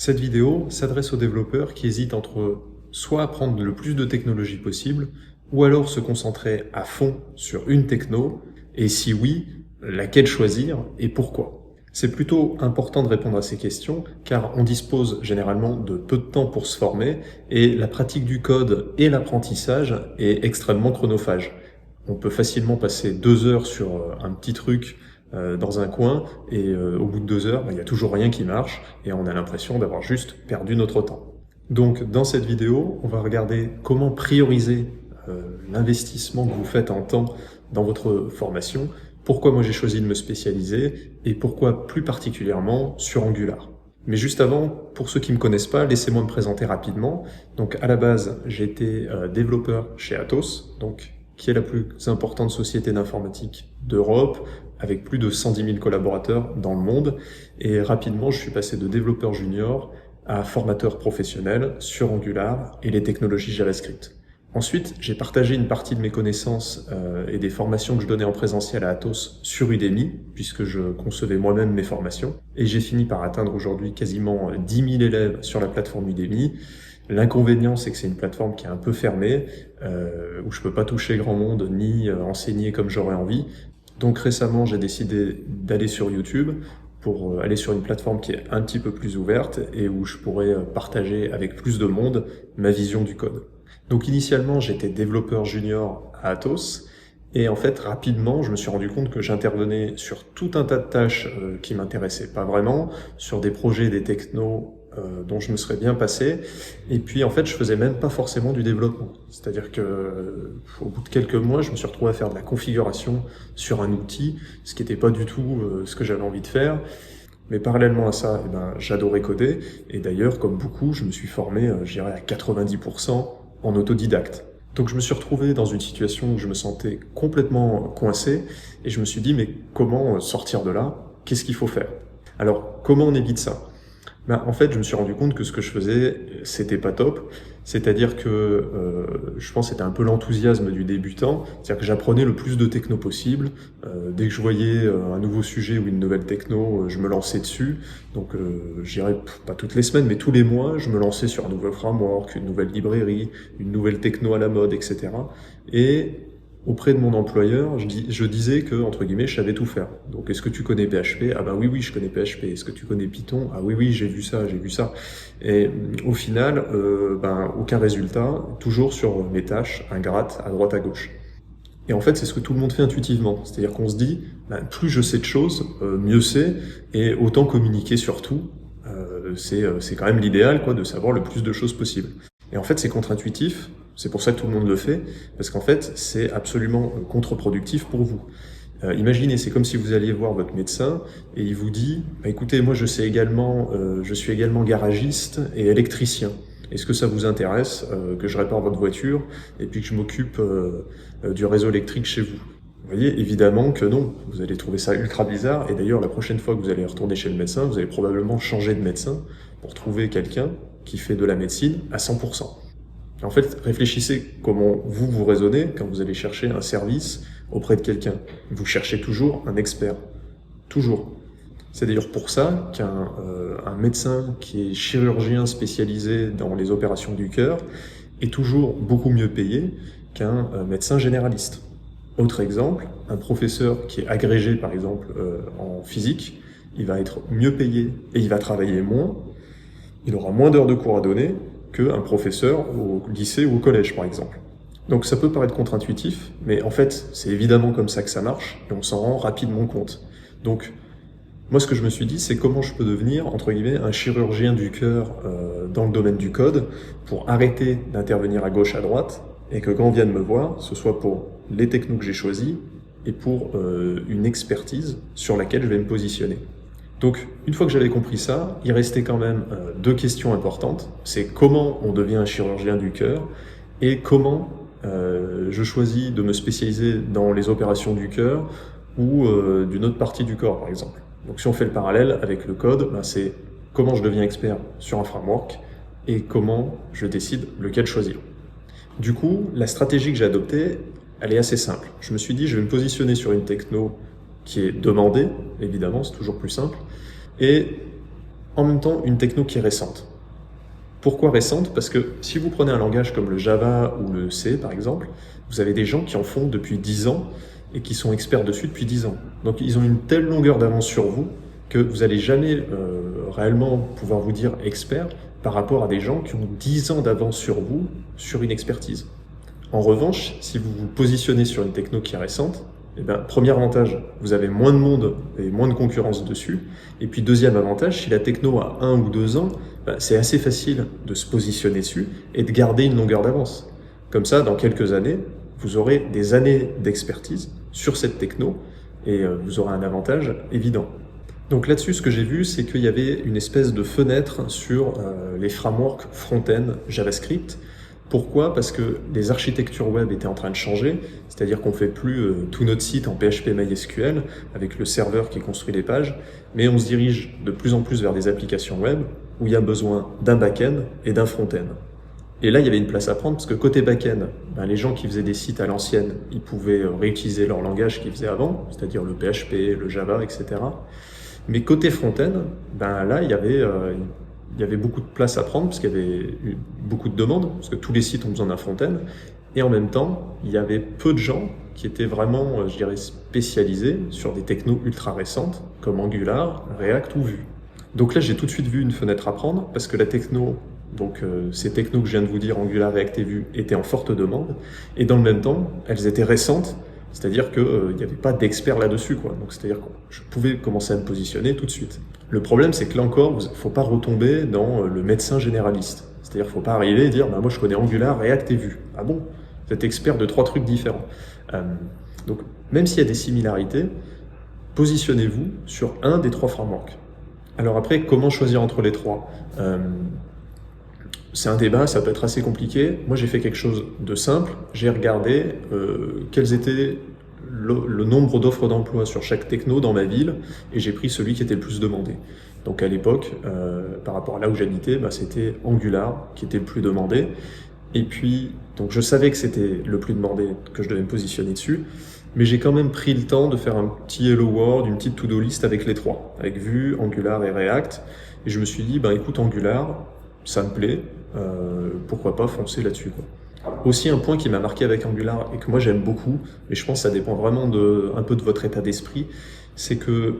Cette vidéo s'adresse aux développeurs qui hésitent entre soit apprendre le plus de technologies possible, ou alors se concentrer à fond sur une techno, et si oui, laquelle choisir et pourquoi. C'est plutôt important de répondre à ces questions, car on dispose généralement de peu de temps pour se former, et la pratique du code et l'apprentissage est extrêmement chronophage. On peut facilement passer 2 heures sur un petit truc dans un coin, et au bout de 2 heures, il n'y a toujours rien qui marche, et on a l'impression d'avoir juste perdu notre temps. Donc dans cette vidéo, on va regarder comment prioriser l'investissement que vous faites en temps dans votre formation, pourquoi moi j'ai choisi de me spécialiser, et pourquoi plus particulièrement sur Angular. Mais juste avant, pour ceux qui ne me connaissent pas, laissez-moi me présenter rapidement. Donc à la base, j'ai été développeur chez Atos, donc qui est la plus importante société d'informatique d'Europe, avec plus de 110 000 collaborateurs dans le monde. Et rapidement, je suis passé de développeur junior à formateur professionnel sur Angular et les technologies JavaScript. Ensuite, j'ai partagé une partie de mes connaissances et des formations que je donnais en présentiel à Atos sur Udemy, puisque je concevais moi-même mes formations. Et j'ai fini par atteindre aujourd'hui quasiment 10 000 élèves sur la plateforme Udemy. L'inconvénient, c'est que c'est une plateforme qui est un peu fermée, où je peux pas toucher grand monde ni enseigner comme j'aurais envie. Donc récemment, j'ai décidé d'aller sur YouTube pour aller sur une plateforme qui est un petit peu plus ouverte et où je pourrais partager avec plus de monde ma vision du code. Donc initialement, j'étais développeur junior à Atos et en fait, rapidement, je me suis rendu compte que j'intervenais sur tout un tas de tâches qui m'intéressaient pas vraiment, sur des projets, des technos dont je me serais bien passé. Et puis en fait, je faisais même pas forcément du développement. C'est-à-dire que au bout de quelques mois, je me suis retrouvé à faire de la configuration sur un outil, ce qui n'était pas du tout ce que j'avais envie de faire. Mais parallèlement à ça, j'adorais coder. Et d'ailleurs, comme beaucoup, je me suis formé, je dirais à 90% en autodidacte. Donc je me suis retrouvé dans une situation où je me sentais complètement coincé et je me suis dit mais comment sortir de là? Qu'est-ce qu'il faut faire? Alors comment on évite ça? En fait, je me suis rendu compte que ce que je faisais, c'était pas top. C'est-à-dire que je pense que c'était un peu l'enthousiasme du débutant. C'est-à-dire que j'apprenais le plus de techno possible. Dès que je voyais un nouveau sujet ou une nouvelle techno, je me lançais dessus. Donc, je dirais pas toutes les semaines, mais tous les mois, je me lançais sur un nouveau framework, une nouvelle librairie, une nouvelle techno à la mode, etc. Et auprès de mon employeur, je disais que, entre guillemets, je savais tout faire. Donc, est-ce que tu connais PHP? Ah ben oui, je connais PHP. Est-ce que tu connais Python? Ah oui, j'ai vu ça. Et au final, aucun résultat, toujours sur mes tâches ingrates à droite à gauche. Et en fait, c'est ce que tout le monde fait intuitivement. C'est-à-dire qu'on se dit, plus je sais de choses, mieux c'est, et autant communiquer sur tout. C'est quand même l'idéal, quoi, de savoir le plus de choses possible. Et en fait, c'est contre-intuitif. C'est pour ça que tout le monde le fait, parce qu'en fait, c'est absolument contre-productif pour vous. Imaginez, c'est comme si vous alliez voir votre médecin et il vous dit écoutez, moi je suis également garagiste et électricien. Est-ce que ça vous intéresse que je répare votre voiture et puis que je m'occupe du réseau électrique chez vous? Vous voyez, évidemment que non. Vous allez trouver ça ultra bizarre. Et d'ailleurs, la prochaine fois que vous allez retourner chez le médecin, vous allez probablement changer de médecin pour trouver quelqu'un qui fait de la médecine à 100%. En fait, réfléchissez comment vous raisonnez quand vous allez chercher un service auprès de quelqu'un. Vous cherchez toujours un expert. Toujours. C'est d'ailleurs pour ça qu'un médecin qui est chirurgien spécialisé dans les opérations du cœur est toujours beaucoup mieux payé qu'un médecin généraliste. Autre exemple, un professeur qui est agrégé par exemple en physique, il va être mieux payé et il va travailler moins, il aura moins d'heures de cours à donner qu'un professeur au lycée ou au collège par exemple. Donc ça peut paraître contre-intuitif, mais en fait c'est évidemment comme ça que ça marche et on s'en rend rapidement compte. Donc moi ce que je me suis dit, c'est comment je peux devenir entre guillemets un chirurgien du cœur dans le domaine du code pour arrêter d'intervenir à gauche à droite et que quand on vienne me voir, ce soit pour les technos que j'ai choisis et pour une expertise sur laquelle je vais me positionner. Donc, une fois que j'avais compris ça, il restait quand même 2 questions importantes. C'est comment on devient un chirurgien du cœur et comment je choisis de me spécialiser dans les opérations du cœur ou d'une autre partie du corps, par exemple. Donc, si on fait le parallèle avec le code, c'est comment je deviens expert sur un framework et comment je décide lequel choisir. Du coup, la stratégie que j'ai adoptée, elle est assez simple. Je me suis dit, je vais me positionner sur une techno qui est demandée, évidemment, c'est toujours plus simple, et en même temps une techno qui est récente. Pourquoi récente? Parce que si vous prenez un langage comme le Java ou le C par exemple, vous avez des gens qui en font depuis 10 ans et qui sont experts dessus depuis 10 ans. Donc ils ont une telle longueur d'avance sur vous que vous n'allez jamais réellement pouvoir vous dire expert par rapport à des gens qui ont 10 ans d'avance sur vous sur une expertise. En revanche, si vous vous positionnez sur une techno qui est récente, eh ben, premier avantage, vous avez moins de monde et moins de concurrence dessus. Et puis deuxième avantage, si la techno a 1 ou 2 ans, ben, c'est assez facile de se positionner dessus et de garder une longueur d'avance. Comme ça, dans quelques années, vous aurez des années d'expertise sur cette techno et vous aurez un avantage évident. Donc là-dessus, ce que j'ai vu, c'est qu'il y avait une espèce de fenêtre sur les frameworks front-end JavaScript. Pourquoi? Parce que les architectures web étaient en train de changer, c'est-à-dire qu'on fait plus tout notre site en PHP MySQL avec le serveur qui construit les pages, mais on se dirige de plus en plus vers des applications web où il y a besoin d'un back-end et d'un front-end. Et là, il y avait une place à prendre parce que côté back-end, ben, les gens qui faisaient des sites à l'ancienne, ils pouvaient réutiliser leur langage qu'ils faisaient avant, c'est-à-dire le PHP, le Java, etc. Mais côté front-end, ben là, il y avait beaucoup de place à prendre parce qu'il y avait eu beaucoup de demandes, parce que tous les sites ont besoin d'un front-end. Et en même temps, il y avait peu de gens qui étaient vraiment, je dirais, spécialisés sur des technos ultra récentes, comme Angular, React ou Vue. Donc là, j'ai tout de suite vu une fenêtre à prendre, parce que la techno, donc ces technos que je viens de vous dire, Angular, React et Vue, étaient en forte demande. Et dans le même temps, elles étaient récentes, c'est-à-dire qu'il n'y avait pas d'experts là-dessus, quoi. Donc c'est-à-dire que je pouvais commencer à me positionner tout de suite. Le problème, c'est que là encore, il ne faut pas retomber dans le médecin généraliste. C'est-à-dire qu'il ne faut pas arriver et dire bah, « moi je connais Angular, React et Vue ». Ah bon? Vous êtes expert de 3 trucs différents. Donc même s'il y a des similarités, positionnez-vous sur un des 3 frameworks. Alors après, comment choisir entre les 3? C'est un débat, ça peut être assez compliqué. Moi, j'ai fait quelque chose de simple. J'ai regardé quels étaient le nombre d'offres d'emploi sur chaque techno dans ma ville et j'ai pris celui qui était le plus demandé. Donc à l'époque, par rapport à là où j'habitais, bah, c'était Angular qui était le plus demandé. Et puis, donc je savais que c'était le plus demandé, que je devais me positionner dessus. Mais j'ai quand même pris le temps de faire un petit Hello World, une petite to-do list avec les 3, avec Vue, Angular et React. Et je me suis dit, bah écoute, Angular, ça me plaît, pourquoi pas foncer là-dessus, quoi. Aussi un point qui m'a marqué avec Angular et que moi j'aime beaucoup, mais je pense que ça dépend vraiment un peu de votre état d'esprit, c'est que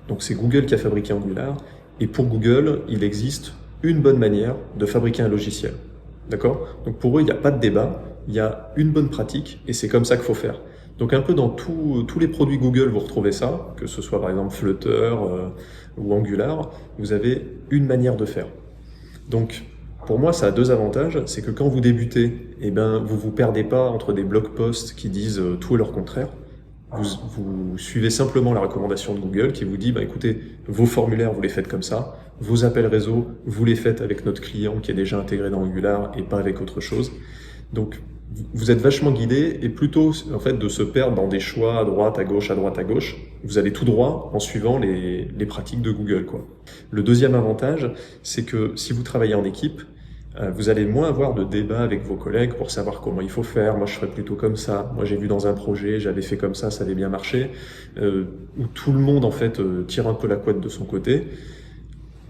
donc c'est Google qui a fabriqué Angular et pour Google, il existe une bonne manière de fabriquer un logiciel. D'accord? Donc pour eux, il n'y a pas de débat, il y a une bonne pratique et c'est comme ça qu'il faut faire. Donc un peu dans tous les produits Google, vous retrouvez ça, que ce soit par exemple Flutter ou Angular, vous avez une manière de faire. Donc pour moi, ça a 2 avantages, c'est que quand vous débutez, eh ben, vous perdez pas entre des blog posts qui disent tout et leur contraire. Vous suivez simplement la recommandation de Google qui vous dit, bah, écoutez, vos formulaires, vous les faites comme ça, vos appels réseau, vous les faites avec notre client qui est déjà intégré dans Angular et pas avec autre chose. Donc, vous êtes vachement guidé et plutôt, en fait, de se perdre dans des choix à droite, à gauche, vous allez tout droit en suivant les pratiques de Google, quoi. Le deuxième avantage, c'est que si vous travaillez en équipe, vous allez moins avoir de débats avec vos collègues pour savoir comment il faut faire. Moi, je ferais plutôt comme ça. Moi, j'ai vu dans un projet, j'avais fait comme ça avait bien marché. Où tout le monde, en fait, tire un peu la couette de son côté.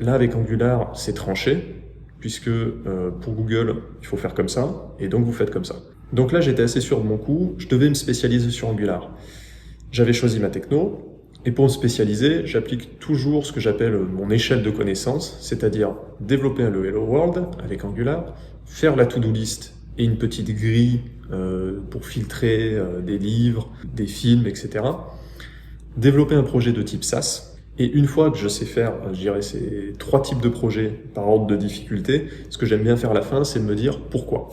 Là, avec Angular, c'est tranché, puisque pour Google, il faut faire comme ça, et donc vous faites comme ça. Donc là, j'étais assez sûr de mon coup. Je devais me spécialiser sur Angular. J'avais choisi ma techno. Et pour me spécialiser, j'applique toujours ce que j'appelle mon échelle de connaissances, c'est-à-dire développer le Hello World avec Angular, faire la to-do list et une petite grille pour filtrer des livres, des films, etc. Développer un projet de type SaaS. Et une fois que je sais faire, je dirais, ces 3 types de projets par ordre de difficulté, ce que j'aime bien faire à la fin, c'est de me dire pourquoi.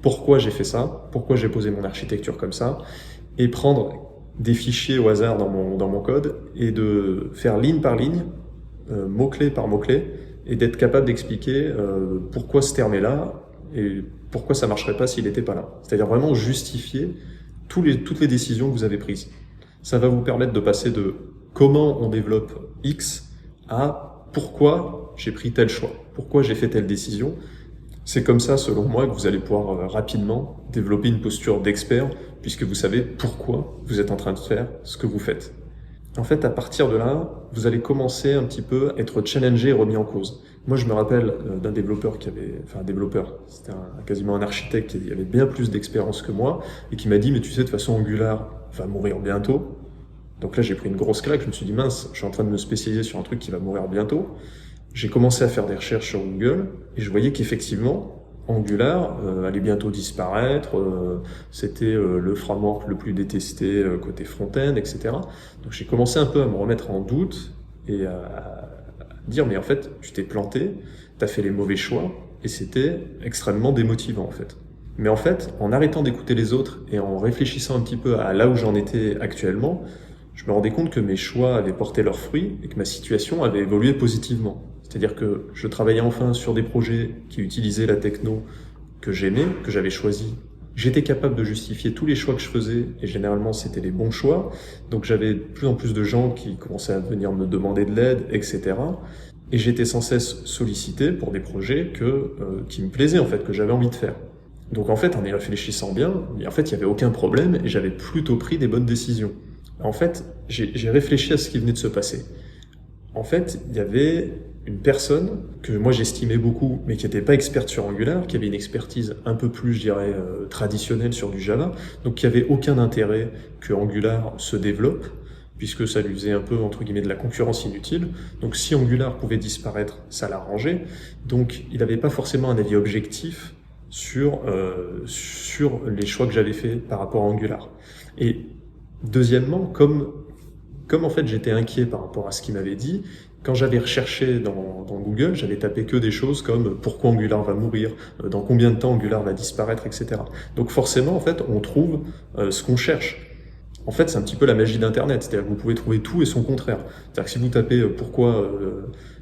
Pourquoi j'ai fait ça, pourquoi j'ai posé mon architecture comme ça, et prendre des fichiers au hasard dans mon code et de faire ligne par ligne, mot-clé par mot-clé, et d'être capable d'expliquer pourquoi ce terme est là et pourquoi ça marcherait pas s'il n'était pas là. C'est-à-dire vraiment justifier toutes les décisions que vous avez prises. Ça va vous permettre de passer de comment on développe X à pourquoi j'ai pris tel choix, pourquoi j'ai fait telle décision. C'est comme ça, selon moi, que vous allez pouvoir rapidement développer une posture d'expert, puisque vous savez pourquoi vous êtes en train de faire ce que vous faites. En fait, à partir de là, vous allez commencer un petit peu à être challengé et remis en cause. Moi, je me rappelle d'un développeur un développeur, c'était quasiment un architecte qui avait bien plus d'expérience que moi et qui m'a dit, mais tu sais, de toute façon, Angular va mourir bientôt. Donc là, j'ai pris une grosse claque, je me suis dit, mince, je suis en train de me spécialiser sur un truc qui va mourir bientôt. J'ai commencé à faire des recherches sur Google et je voyais qu'effectivement, Angular allait bientôt disparaître, c'était le framework le plus détesté côté front-end, etc. Donc j'ai commencé un peu à me remettre en doute et à dire mais en fait tu t'es planté, t'as fait les mauvais choix et c'était extrêmement démotivant en fait. Mais en fait, en arrêtant d'écouter les autres et en réfléchissant un petit peu à là où j'en étais actuellement, je me rendais compte que mes choix avaient porté leurs fruits et que ma situation avait évolué positivement. C'est-à-dire que je travaillais enfin sur des projets qui utilisaient la techno que j'aimais, que j'avais choisi. J'étais capable de justifier tous les choix que je faisais et généralement c'était les bons choix. Donc j'avais de plus en plus de gens qui commençaient à venir me demander de l'aide, etc. Et j'étais sans cesse sollicité pour des projets qui me plaisaient en fait, que j'avais envie de faire. Donc en fait, en y réfléchissant bien, en fait il n'y avait aucun problème et j'avais plutôt pris des bonnes décisions. En fait, j'ai réfléchi à ce qui venait de se passer. En fait, il y avait une personne que moi j'estimais beaucoup, mais qui n'était pas experte sur Angular, qui avait une expertise un peu plus, je dirais, traditionnelle sur du Java, donc qui avait aucun intérêt que Angular se développe, puisque ça lui faisait un peu, entre guillemets, de la concurrence inutile. Donc si Angular pouvait disparaître, ça l'arrangeait. Donc il n'avait pas forcément un avis objectif sur les choix que j'avais faits par rapport à Angular. Et deuxièmement, comme en fait j'étais inquiet par rapport à ce qu'il m'avait dit, quand j'avais recherché dans Google, j'avais tapé que des choses comme pourquoi Angular va mourir, dans combien de temps Angular va disparaître, etc. Donc forcément, en fait, on trouve ce qu'on cherche. En fait, c'est un petit peu la magie d'Internet, c'est-à-dire que vous pouvez trouver tout et son contraire. C'est-à-dire que si vous tapez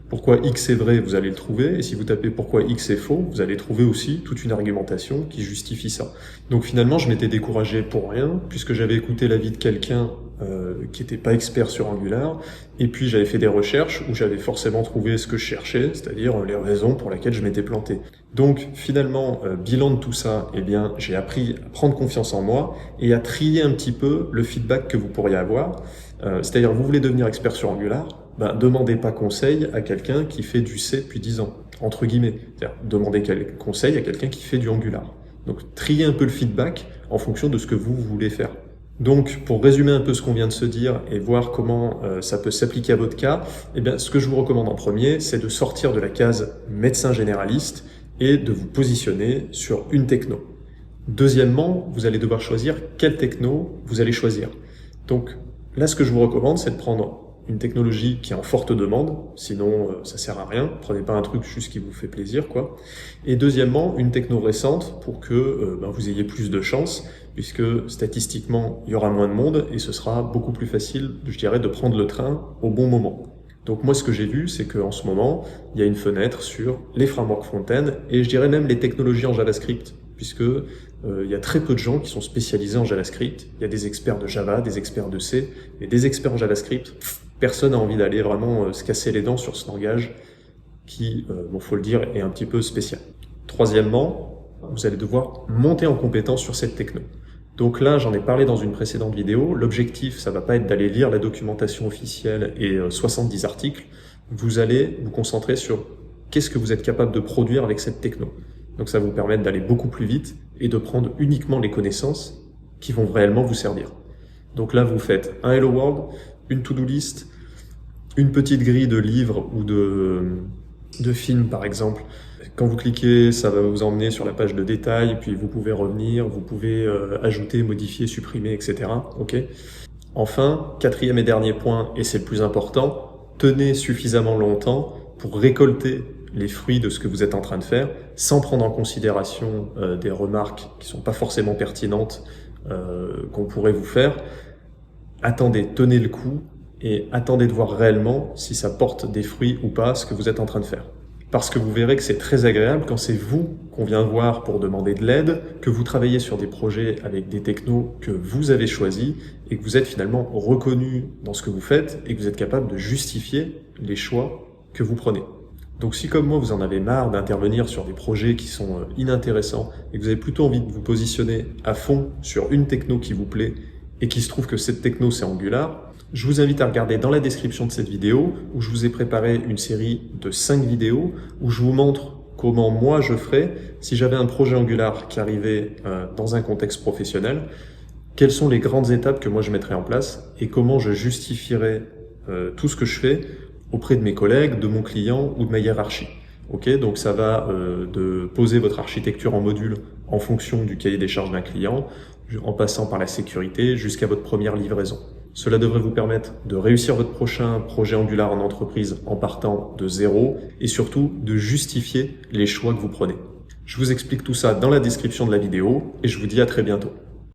pourquoi X est vrai, vous allez le trouver, et si vous tapez pourquoi X est faux, vous allez trouver aussi toute une argumentation qui justifie ça. Donc finalement, je m'étais découragé pour rien, puisque j'avais écouté l'avis de quelqu'un qui n'était pas expert sur Angular, et puis j'avais fait des recherches où j'avais forcément trouvé ce que je cherchais, c'est-à-dire les raisons pour lesquelles je m'étais planté. Donc finalement, bilan de tout ça, eh bien, j'ai appris à prendre confiance en moi et à trier un petit peu le feedback que vous pourriez avoir. C'est-à-dire, vous voulez devenir expert sur Angular, demandez pas conseil à quelqu'un qui fait du C depuis 10 ans, entre guillemets. C'est-à-dire, demandez conseil à quelqu'un qui fait du Angular. Donc, triez un peu le feedback en fonction de ce que vous voulez faire. Donc, pour résumer un peu ce qu'on vient de se dire et voir comment ça peut s'appliquer à votre cas, eh bien, ce que je vous recommande en premier, c'est de sortir de la case médecin généraliste et de vous positionner sur une techno. Deuxièmement, vous allez devoir choisir quelle techno vous allez choisir. Donc là, ce que je vous recommande, c'est de prendre une technologie qui est en forte demande, sinon ça sert à rien. Prenez pas un truc juste qui vous fait plaisir, quoi. Et deuxièmement, une techno récente pour que vous ayez plus de chance, puisque statistiquement, il y aura moins de monde et ce sera beaucoup plus facile, je dirais, de prendre le train au bon moment. Donc moi, ce que j'ai vu, c'est qu'en ce moment, il y a une fenêtre sur les frameworks front-end et je dirais même les technologies en JavaScript, puisque il y a très peu de gens qui sont spécialisés en JavaScript. Il y a des experts de Java, des experts de C, mais des experts en JavaScript, personne n'a envie d'aller vraiment se casser les dents sur ce langage qui, faut le dire, est un petit peu spécial. Troisièmement, vous allez devoir monter en compétence sur cette techno. Donc là, j'en ai parlé dans une précédente vidéo. L'objectif, ça va pas être d'aller lire la documentation officielle et 70 articles. Vous allez vous concentrer sur qu'est-ce que vous êtes capable de produire avec cette techno. Donc ça va vous permettre d'aller beaucoup plus vite et de prendre uniquement les connaissances qui vont réellement vous servir. Donc là, vous faites un Hello World, une to-do list, une petite grille de livres ou de films par exemple. Quand vous cliquez, ça va vous emmener sur la page de détail, puis vous pouvez revenir, vous pouvez ajouter, modifier, supprimer, etc. Okay. Enfin, quatrième et dernier point, et c'est le plus important, tenez suffisamment longtemps pour récolter les fruits de ce que vous êtes en train de faire, sans prendre en considération des remarques qui sont pas forcément pertinentes qu'on pourrait vous faire. Attendez, tenez le coup et attendez de voir réellement si ça porte des fruits ou pas ce que vous êtes en train de faire. Parce que vous verrez que c'est très agréable quand c'est vous qu'on vient voir pour demander de l'aide, que vous travaillez sur des projets avec des technos que vous avez choisis et que vous êtes finalement reconnu dans ce que vous faites et que vous êtes capable de justifier les choix que vous prenez. Donc si comme moi vous en avez marre d'intervenir sur des projets qui sont inintéressants et que vous avez plutôt envie de vous positionner à fond sur une techno qui vous plaît et qui se trouve que cette techno c'est Angular, Je vous invite à regarder dans la description de cette vidéo où je vous ai préparé une série de 5 vidéos où je vous montre comment moi je ferais si j'avais un projet Angular qui arrivait dans un contexte professionnel, quelles sont les grandes étapes que moi je mettrais en place et comment je justifierais tout ce que je fais auprès de mes collègues, de mon client ou de ma hiérarchie. Ok, donc ça va de poser votre architecture en module en fonction du cahier des charges d'un client, en passant par la sécurité jusqu'à votre première livraison. Cela devrait vous permettre de réussir votre prochain projet Angular en entreprise en partant de zéro et surtout de justifier les choix que vous prenez. Je vous explique tout ça dans la description de la vidéo et je vous dis à très bientôt.